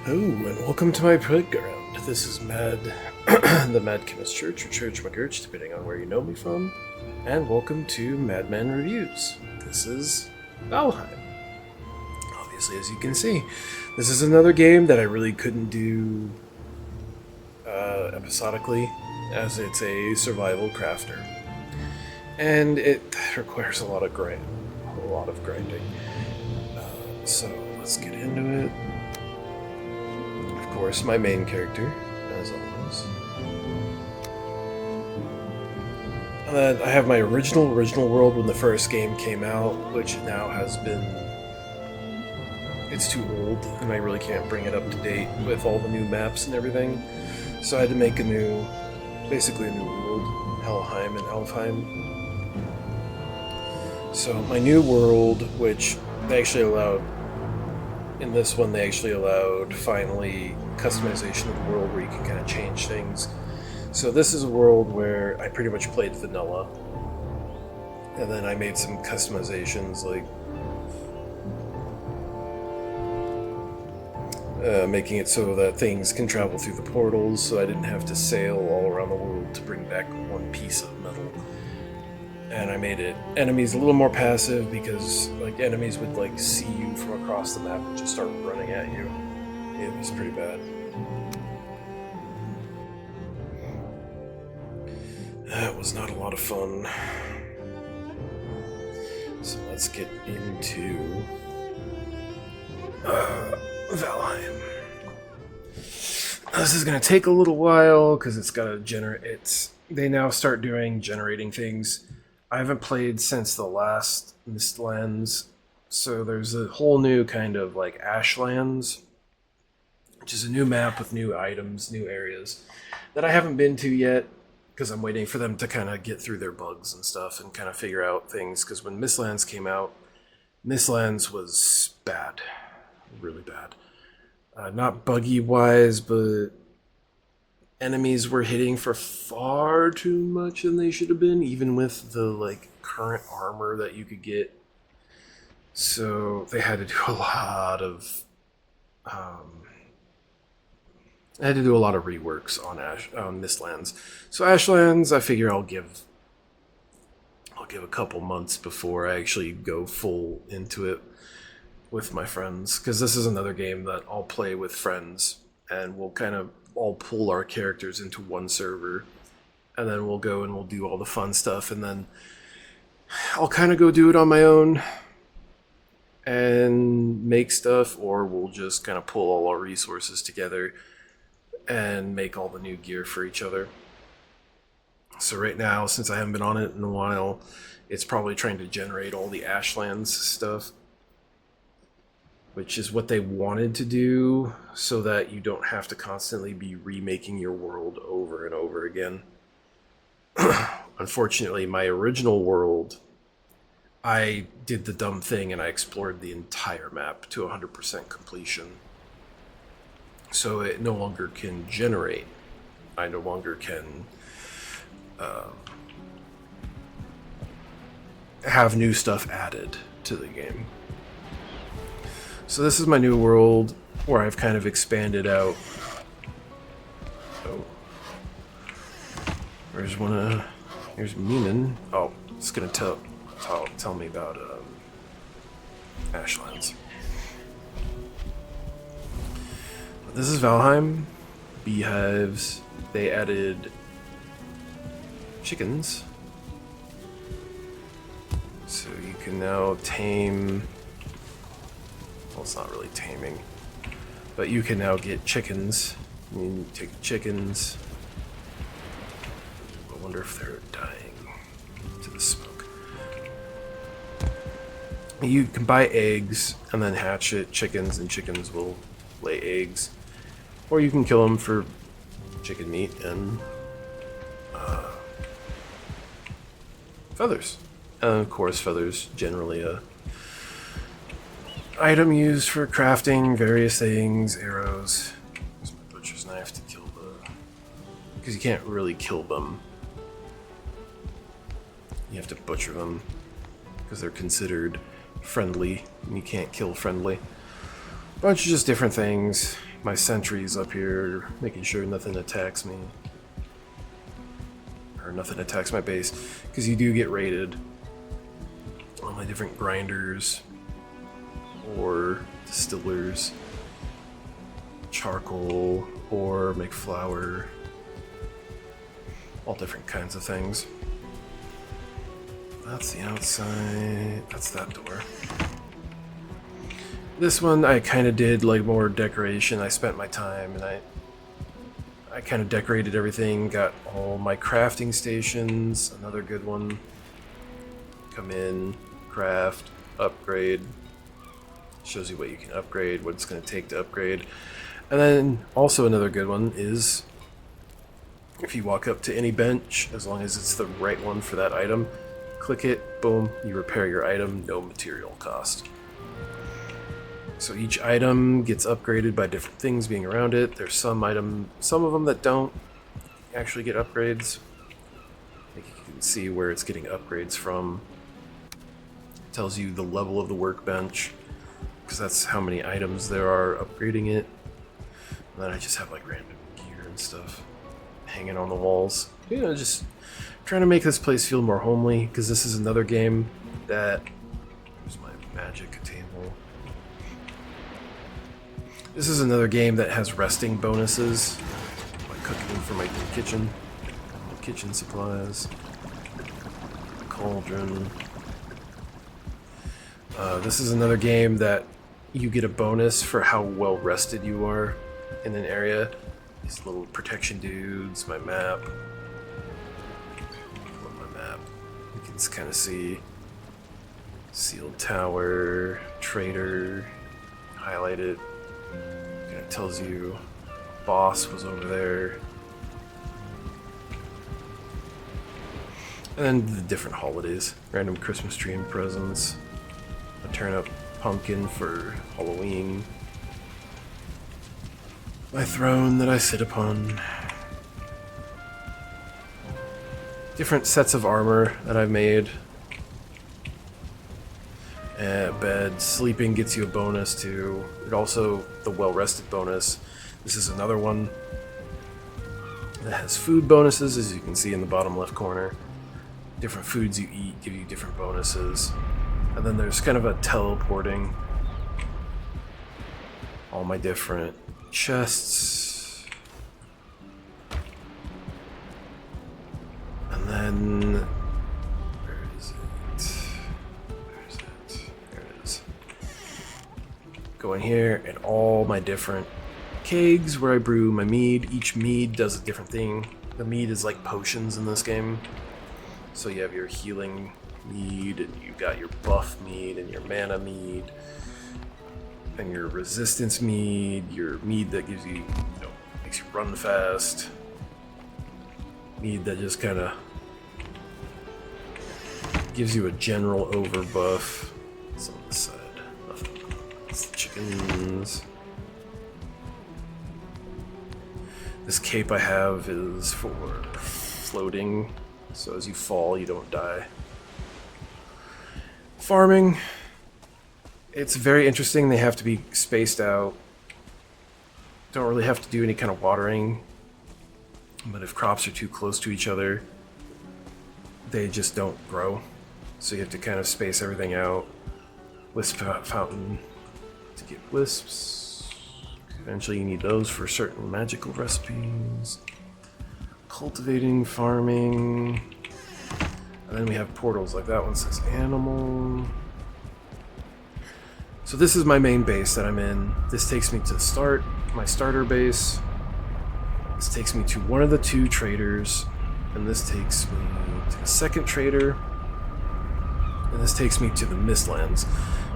Oh, and welcome to my playground. This is Mad, the Mad Chemist Church, or Church McGurch, depending on where you know me from. And welcome to Madman Reviews. This is Valheim. Obviously, as you can see, this is another game that I really couldn't do episodically, as it's a survival crafter. And it requires a lot of grinding. So let's get into it. Of course, my main character, as always. And then I have my original world when the first game came out, which now has been... It's too old, and I really can't bring it up to date with all the new maps and everything. So I had to make basically a new world, Helheim and Alfheim. So my new world, which they actually allowed... In this one, they actually allowed, finally, customization of the world where you can kind of change things. So this is a world where I pretty much played vanilla. And then I made some customizations, like making it so that things can travel through the portals, so I didn't have to sail all around the world to bring back one piece of metal. And I made enemies a little more passive, because like enemies would like see you from across the map and just start running at you. It was pretty bad. That was not a lot of fun. So let's get into Valheim. This is gonna take a little while because it's gotta generate. They now start generating things. I haven't played since the last Mistlands, so there's a whole new kind of like Ashlands, which is a new map with new items, new areas that I haven't been to yet because I'm waiting for them to kind of get through their bugs and stuff and kind of figure out things. Because when Mistlands came out, Mistlands was bad, really bad. Not buggy wise, but enemies were hitting for far too much than they should have been, even with the like current armor that you could get. So they had to do a lot of reworks on Mistlands. So Ashlands, I figure I'll give a couple months before I actually go full into it with my friends, because this is another game that I'll play with friends, and we'll kind of all pull our characters into one server, and then we'll go and we'll do all the fun stuff, and then I'll kind of go do it on my own and make stuff, or we'll just kind of pull all our resources together and make all the new gear for each other. So right now, since I haven't been on it in a while, it's probably trying to generate all the Ashlands stuff, which is what they wanted to do, so that you don't have to constantly be remaking your world over and over again. Unfortunately, my original world, I did the dumb thing and I explored the entire map to 100% completion. So it no longer can generate. I no longer can have new stuff added to the game. So this is my new world, where I've kind of expanded out. Oh. Here's Meanin. Oh, it's gonna tell me about Ashlands. But this is Valheim. Beehives. They added chickens. So you can now tame... Well, it's not really taming, but you can now get chickens. I mean, you take the chickens. I wonder if they're dying to the smoke. You can buy eggs and then hatch chickens, and chickens will lay eggs. Or you can kill them for chicken meat and feathers. And of course, feathers generally a item used for crafting various things, arrows. Use my butcher's knife to kill because you can't really kill them. You have to butcher them because they're considered friendly, and you can't kill friendly. A bunch of just different things. my sentries up here, making sure nothing attacks me. Or nothing attacks my base, because you do get raided. All my different grinders, or distillers, charcoal, or make flour, all different kinds of things. That's the outside, that's that door. This one I kind of did like more decoration. I spent my time and I kind of decorated everything, got all my crafting stations, another good one. Come in, craft, upgrade. Shows you what you can upgrade, what it's going to take to upgrade. And then also another good one is if you walk up to any bench, as long as it's the right one for that item, click it, boom, you repair your item, no material cost. So each item gets upgraded by different things being around it. There's some of them that don't actually get upgrades. Like you can see where it's getting upgrades from. It tells you the level of the workbench, because that's how many items there are upgrading it. And then I just have like random gear and stuff hanging on the walls. You know, just trying to make this place feel more homely, because this is another game that... Here's my magic table. This is another game that has resting bonuses. Like cooking for my kitchen. Kitchen supplies. Cauldron. This is another game that you get a bonus for how well rested you are in an area. These little protection dudes, my map. You can kind of see sealed tower, trader, highlight it. And it tells you boss was over there. And then the different holidays, random Christmas tree and presents, a turnip pumpkin for Halloween, my throne that I sit upon. Different sets of armor that I've made. Bed. Sleeping gets you a bonus too. It also, the well-rested bonus. This is another one that has food bonuses, as you can see in the bottom left corner. Different foods you eat give you different bonuses. And then there's kind of a teleporting. All my different chests. And then, where is it? Where is it? There it is. Go in here, and all my different kegs where I brew my mead. Each mead does a different thing. The mead is like potions in this game. So you have your healing mead, and you got your buff mead, and your mana mead, and your resistance mead, your mead that gives you, makes you run fast. Mead that just kind of gives you a general over buff. What's on this side? Nothing. It's the chickens. This cape I have is for floating, so as you fall, you don't die. Farming. It's very interesting. They have to be spaced out. Don't really have to do any kind of watering. But if crops are too close to each other, they just don't grow. So you have to kind of space everything out. Wisp fountain to get wisps. Eventually you need those for certain magical recipes. Cultivating, farming. And then we have portals, like that one says animal. So this is my main base that I'm in. This takes me to my starter base. This takes me to one of the two traders. And this takes me to the second trader. And this takes me to the Mistlands.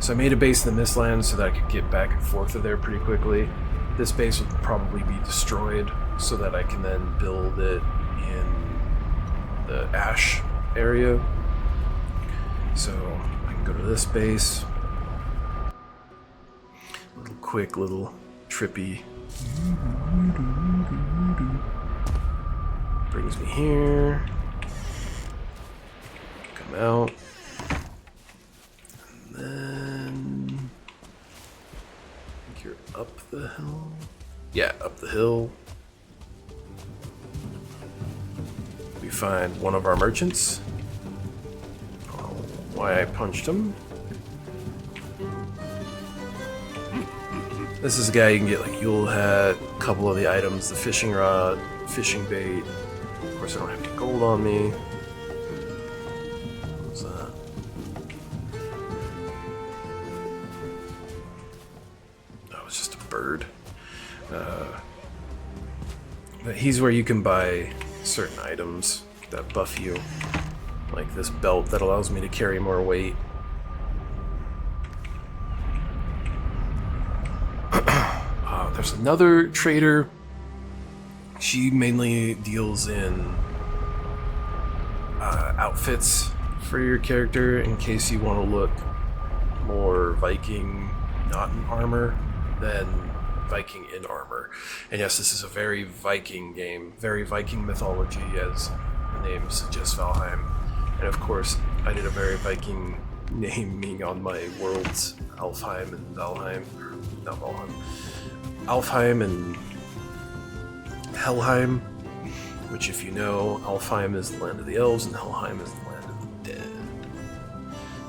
So I made a base in the Mistlands so that I could get back and forth to there pretty quickly. This base will probably be destroyed so that I can then build it in the Ash area. So I can go to this base. Quick little trippy. Brings me here. Come out. And then I think you're up the hill. Yeah, up the hill. We find one of our merchants. Oh, why I punched him. This is a guy you can get like Yule hat, a couple of the items, the fishing rod, fishing bait. Of course, I don't have any gold on me. What's that? Oh, it's just a bird. But he's where you can buy certain items that buff you, like this belt that allows me to carry more weight. There's another trader. She mainly deals in outfits for your character in case you want to look more Viking, not in armor, than Viking in armor. And yes, this is a very Viking game, very Viking mythology, as the name suggests, Valheim. And of course, I did a very Viking naming on my worlds, Alfheim and Valheim. Not Valheim. Alfheim and Helheim, which, if you know, Alfheim is the land of the elves and Helheim is the land of the dead.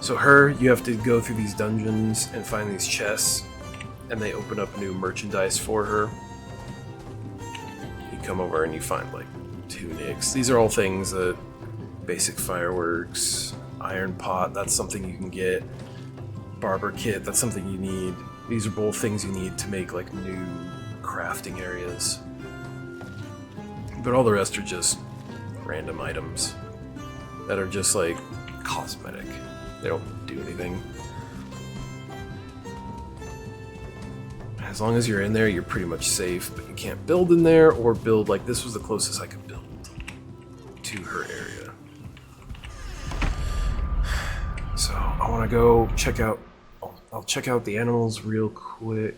So you have to go through these dungeons and find these chests, and they open up new merchandise for her. You come over and you find like tunics. These are all things that basic fireworks, iron pot, that's something you can get. Barber kit, that's something you need. These are both things you need to make like new crafting areas. But all the rest are just random items that are just like cosmetic. They don't do anything. As long as you're in there, you're pretty much safe, but you can't build in there or build like this was the closest I could build to her area. So I want to go check out, I'll check out the animals real quick.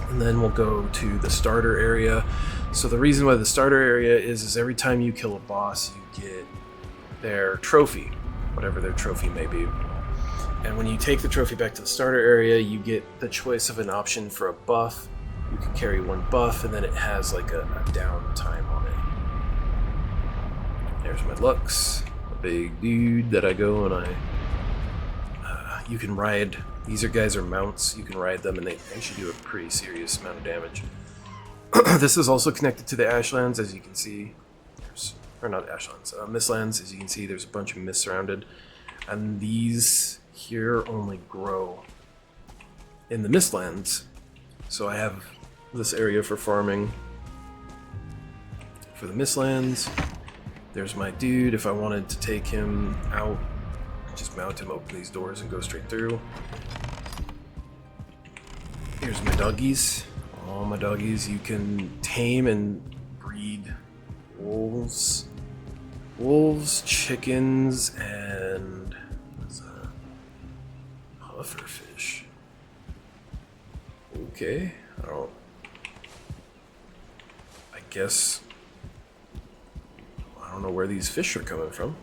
And then we'll go to the starter area. So the reason why the starter area is every time you kill a boss, you get their trophy, whatever their trophy may be. And when you take the trophy back to the starter area, you get the choice of an option for a buff. You can carry one buff, and then it has like a down time on it. There's my Lux, a big dude that I go and you can ride. These guys are mounts. You can ride them, and they actually do a pretty serious amount of damage. This is also connected to the Ashlands, as you can see. Or not Ashlands, Mistlands. As you can see, there's a bunch of mist surrounded, and these here only grow in the Mistlands. So I have this area for farming for the Mistlands. There's my dude. If I wanted to take him out, just mount him, open these doors, and go straight through. Here's my doggies. All my doggies. You can tame and breed wolves, chickens, and what's that? Pufferfish. Okay, I guess I don't know where these fish are coming from.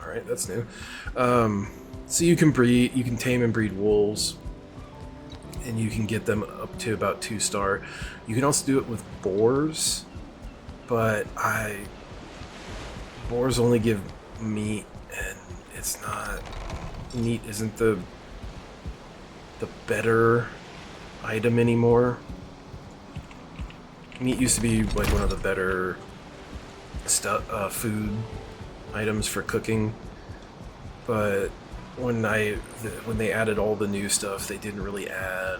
Alright, that's new. So you can tame and breed wolves, and you can get them up to about 2-star. You can also do it with boars, but boars only give meat, and it's not, meat isn't the better item anymore. Meat used to be like one of the better food items for cooking, but when they added all the new stuff, they didn't really add.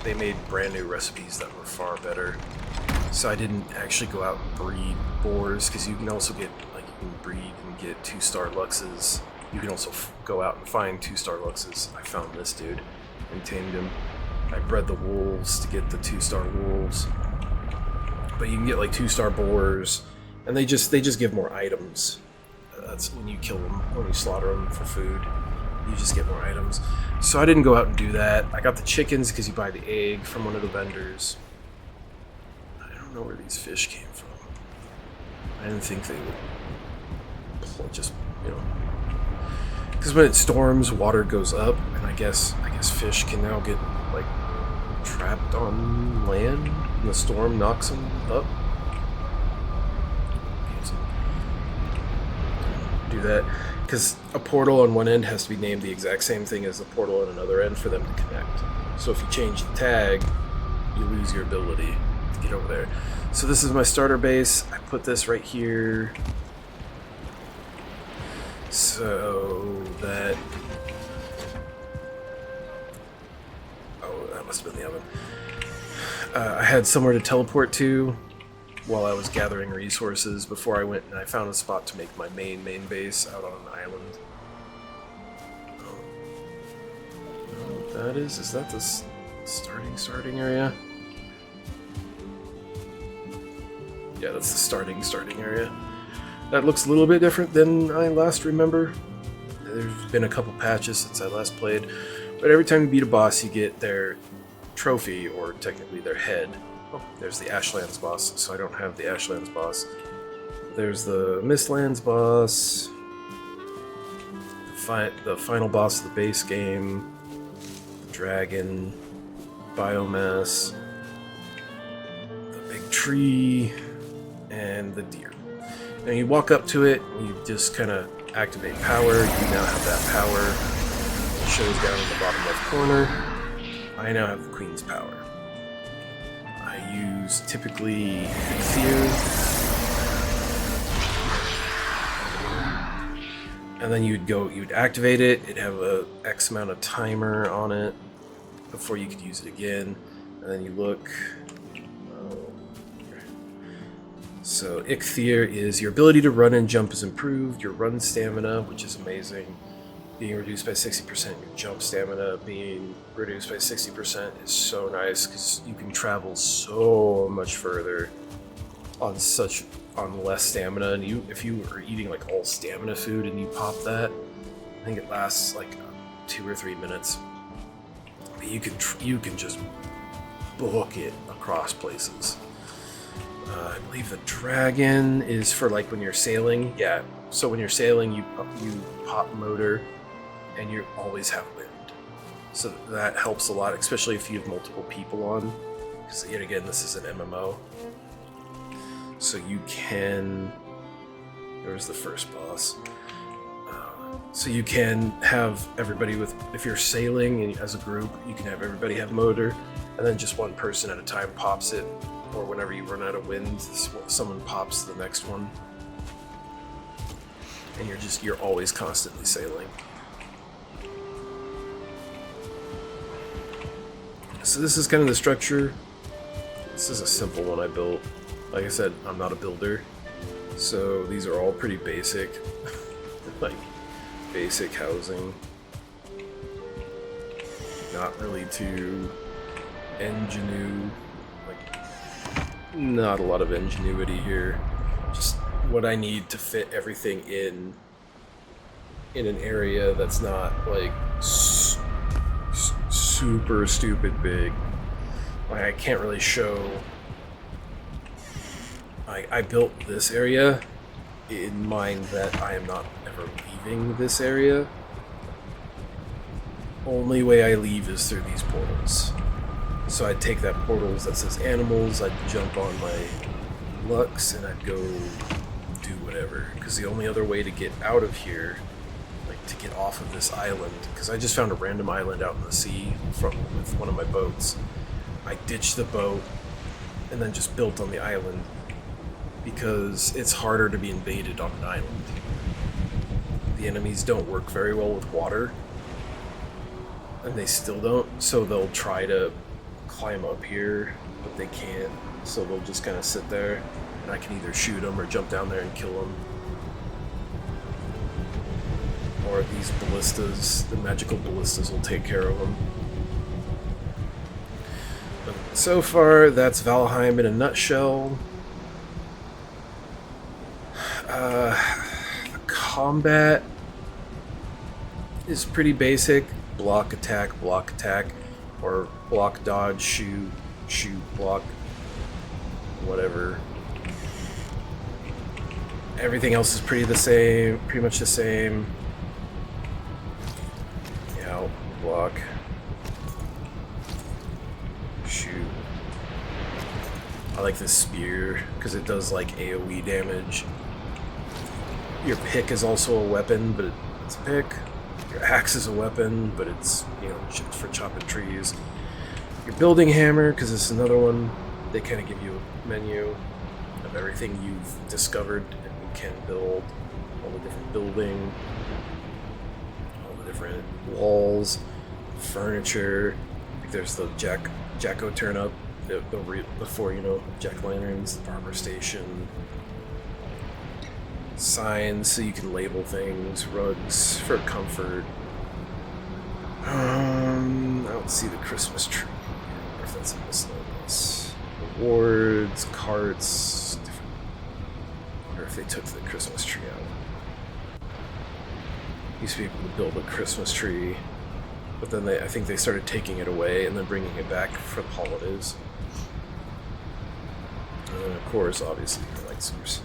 They made brand new recipes that were far better. So I didn't actually go out and breed boars, because you can also get you can breed and get 2-star luxes. You can also go out and find 2-star luxes. I found this dude and tamed him. I bred the wolves to get the 2-star wolves. But you can get like 2-star boars, and they just give more items. That's when you kill them, when you slaughter them for food, you just get more items. So I didn't go out and do that. I got the chickens because you buy the egg from one of the vendors. I don't know where these fish came from. I didn't think they would just, because when it storms, water goes up, and I guess fish can now get like trapped on land, and the storm knocks them up. Do that because a portal on one end has to be named the exact same thing as the portal on another end for them to connect. So if you change the tag, you lose your ability to get over there. So this is my starter base. I put this right here so that... Oh, that must have been the oven. I had somewhere to teleport to while I was gathering resources before I went and I found a spot to make my main base out on an island. I don't know what that is. Is that the starting area? Yeah, that's the starting area. That looks a little bit different than I last remember. There's been a couple patches since I last played, but every time you beat a boss, you get their trophy, or technically their head. Oh, there's the Ashlands boss, so I don't have the Ashlands boss. There's the Mistlands boss, the final boss of the base game, the dragon, biomass, the big tree, and the deer. Now you walk up to it, you just kind of activate power. You now have that power. It shows down in the bottom left corner. I now have the Queen's power. I use typically Fear, and then you'd activate it. It'd have a X amount of timer on it before you could use it again, and then you look. So Ichthyr is your ability to run and jump is improved. Your run stamina, which is amazing, being reduced by 60%. Your jump stamina being reduced by 60% is so nice because you can travel so much further on less stamina. And if you were eating like all stamina food and you pop that, I think it lasts like 2 or 3 minutes. But you can just book it across places. I believe the dragon is for like when you're sailing. Yeah, so when you're sailing, you pop motor, and you always have wind. So that helps a lot, especially if you have multiple people on. Because yet again, this is an MMO. So you can... There's the first boss. So you can have everybody with... If you're sailing and as a group, you can have everybody have motor, and then just one person at a time pops it. Or whenever you run out of wind, someone pops the next one. And you're always constantly sailing. So this is kind of the structure. This is a simple one I built. Like I said, I'm not a builder. So these are all pretty basic. Like, basic housing. Not really too ingenuine. Not a lot of ingenuity here. Just what I need to fit everything in an area that's not like super stupid big. Like I can't really show. I built this area in mind that I am not ever leaving this area. Only way I leave is through these portals. So I'd take that portals that says animals, I'd jump on my Lux, and I'd go do whatever. Because the only other way to get out of here, like to get off of this island, because I just found a random island out in the sea with one of my boats. I ditched the boat and then just built on the island because it's harder to be invaded on an island. The enemies don't work very well with water, and they still don't, so they'll try to climb up here, but they can't, so they'll just kind of sit there, and I can either shoot them or jump down there and kill them. Or these ballistas, the magical ballistas will take care of them. But so far, that's Valheim in a nutshell. The combat is pretty basic. Block, attack, or block, dodge, shoot, block, whatever. Everything else is pretty much the same. block. Shoot. I like this spear because it does like AoE damage. Your pick is also a weapon, but it's a pick. Your axe is a weapon, but it's, you know, for chopping trees. Your building hammer, because it's another one, they kind of give you a menu of everything you've discovered and you can build. All the different building, all the different walls, furniture. Like there's the jack-o'-turnip, before, you know, jack-o'-lanterns, the barber station, signs so you can label things, rugs for comfort. I don't see the Christmas tree. I wonder if that's a miscellaneous. Rewards, carts, different. I wonder if they took the Christmas tree out. Used to be able to build a Christmas tree, but then I think they started taking it away and then bringing it back for the holidays. And then, of course, obviously, your light source.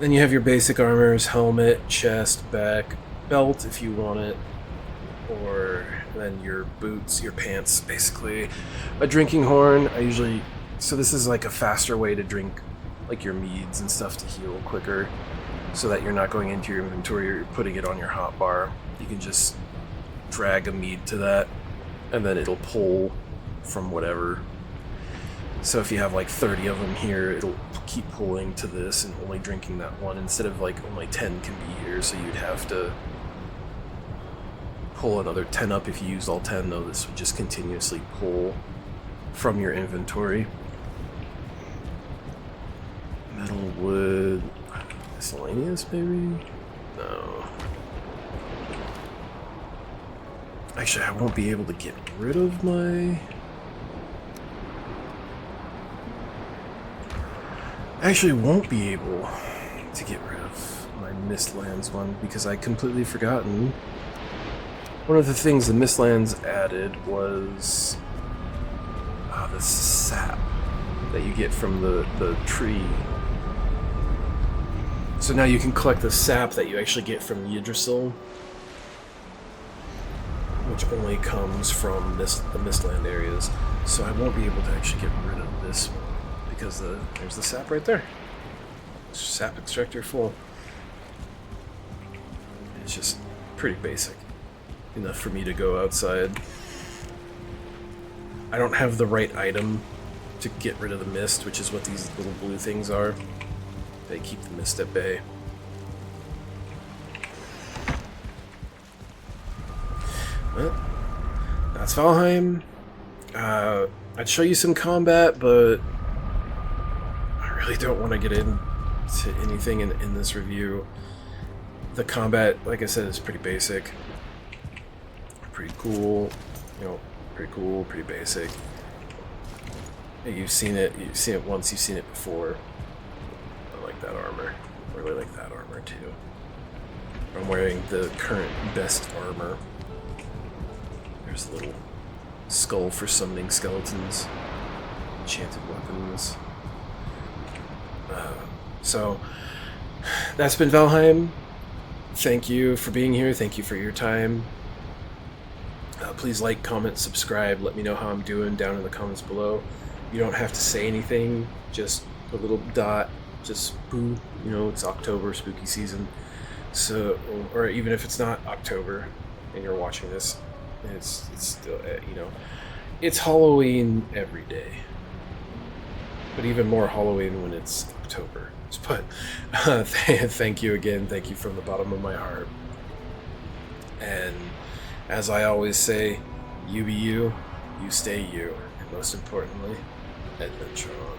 Then you have your basic armors, helmet, chest, back, belt if you want it, or then your boots, your pants, basically. A drinking horn, so this is like a faster way to drink like your meads and stuff to heal quicker, so that you're not going into your inventory or putting it on your hotbar. You can just drag a mead to that, and then it'll pull from whatever. So if you have like 30 of them here, it'll keep pulling to this and only drinking that one, instead of like only 10 can be here, so you'd have to pull another 10 up if you used all 10. Though this would just continuously pull from your inventory. Metal, wood, miscellaneous maybe? No. Actually, I won't be able to get rid of my... I actually won't be able to get rid of my Mistlands one because I completely forgotten. One of the things the Mistlands added was the sap that you get from the tree. So now you can collect the sap that you actually get from Yggdrasil, which only comes from the Mistland areas. So I won't be able to actually get rid of this one, because there's the sap right there. Sap extractor full. It's just pretty basic. Enough for me to go outside. I don't have the right item to get rid of the mist, which is what these little blue things are. They keep the mist at bay. Well, that's Valheim. I'd show you some combat, but I really don't want to get into anything in this review. The combat, like I said, is pretty basic. Pretty cool. You know, pretty cool, pretty basic. You've seen it once, you've seen it before. I like that armor. I really like that armor too. I'm wearing the current best armor. There's a little skull for summoning skeletons. Enchanted weapons. So, that's been Valheim. Thank you for being here. Thank you for your time. Please like, comment, subscribe. Let me know how I'm doing down in the comments below. You don't have to say anything. Just a little dot. Just boo. You know, it's October, spooky season. So, or even if it's not October and you're watching this, it's still, you know, it's Halloween every day. But even more Halloween when it's October. But thank you again. Thank you from the bottom of my heart. And as I always say, you be you, you stay you, and most importantly, adventure on.